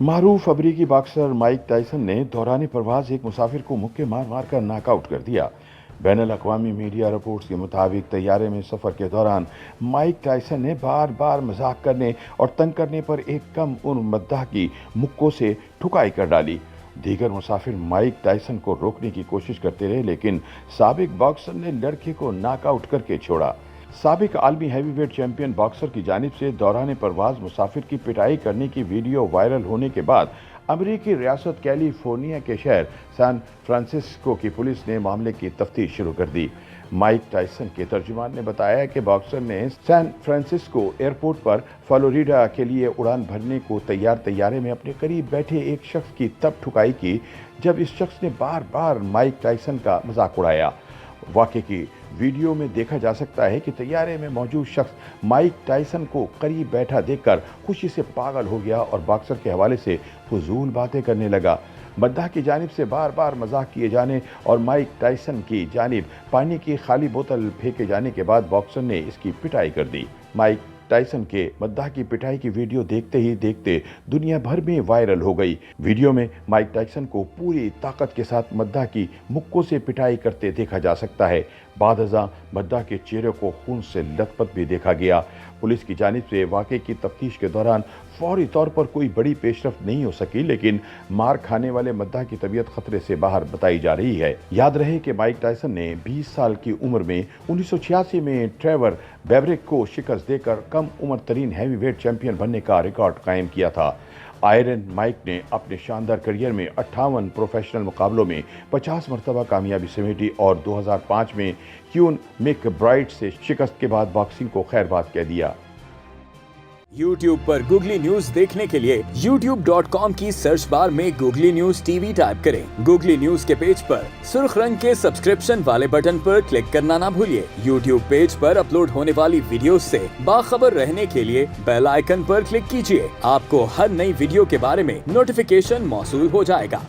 मारूफ अमरीकी boxer Mike Tyson ने दौरान परवाज एक मुसाफिर को मुक्के मार मार कर नॉकआउट कर दिया। बैनुल-अक़वामी मीडिया रिपोर्ट्स के मुताबिक तैयारे में सफ़र के दौरान माइक टायसन ने बार बार मजाक करने और तंग करने पर एक कम उम्र मद्दाह की मुक्कों से ठुकाई कर डाली। दीगर मुसाफिर माइक टायसन को रोकने की कोशिश करते रहे, लेकिन साबिक बॉक्सर ने लड़के को नॉकआउट करके छोड़ा। साबिक आलमी हैवीवेट चैंपियन बॉक्सर की जानिब से दौरान परवाज मुसाफिर की पिटाई करने की वीडियो वायरल होने के बाद अमरीकी रियासत कैलिफोर्निया के शहर सैन फ्रांसिस्को की पुलिस ने मामले की तफ्तीश शुरू कर दी। माइक टायसन के तर्जुमान ने बताया कि बॉक्सर ने सैन फ्रांसिस्को एयरपोर्ट पर फ्लोरिडा के लिए उड़ान भरने को तैयार तैयारे में अपने करीब बैठे एक शख्स की तब ठुकाई की जब इस शख्स ने बार बार माइक टायसन का मजाक उड़ाया। वाक़े की वीडियो में देखा जा सकता है कि तैयारे में मौजूद शख्स माइक टायसन को करीब बैठा देखकर खुशी से पागल हो गया और बॉक्सर के हवाले से फजूल बातें करने लगा। मद्दाह की जानिब से बार बार मजाक किए जाने और माइक टायसन की जानिब पानी की खाली बोतल फेंके जाने के बाद बॉक्सर ने इसकी पिटाई कर दी। माइक टायसन के मद्दाह की पिटाई की वीडियो देखते ही देखते दुनिया भर में वायरल हो गई। वीडियो में माइक टायसन को पूरी ताकत के साथ मद्दाह की मुक्कों से पिटाई करते देखा जा सकता है। बाद अज़ां मद्दाह के चेहरे को खून से लथपथ भी देखा गया। पुलिस की जानिब से वाक़े की तफ्तीश के दौरान फौरी तौर पर कोई बड़ी पेशरफ्त नहीं हो सकी, लेकिन मार खाने वाले मद्दाह की तबीयत खतरे से बाहर बताई जा रही है। याद रहे कि माइक टायसन ने 20 साल की उम्र में 1986 में ट्रेवर बेवरिक को शिकस्त देकर कम उम्र तरीन हैवीवेट चैंपियन बनने का रिकॉर्ड कायम किया था। आयरन माइक ने अपने शानदार करियर में 58 प्रोफेशनल मुकाबलों में 50 मरतबा कामयाबी समेटी और 2005 में ह्यून मैकब्राइड से शिकस्त के बाद बॉक्सिंग को खैरबाद कह दिया। YouTube पर गूगली न्यूज देखने के लिए youtube.com की सर्च बार में गूगली न्यूज टीवी टाइप करें। गूगली न्यूज के पेज पर सुर्ख रंग के सब्सक्रिप्शन वाले बटन पर क्लिक करना ना भूलिए। YouTube पेज पर अपलोड होने वाली वीडियोस से बाखबर रहने के लिए बेल आइकन पर क्लिक कीजिए। आपको हर नई वीडियो के बारे में नोटिफिकेशन मौसूल हो जाएगा।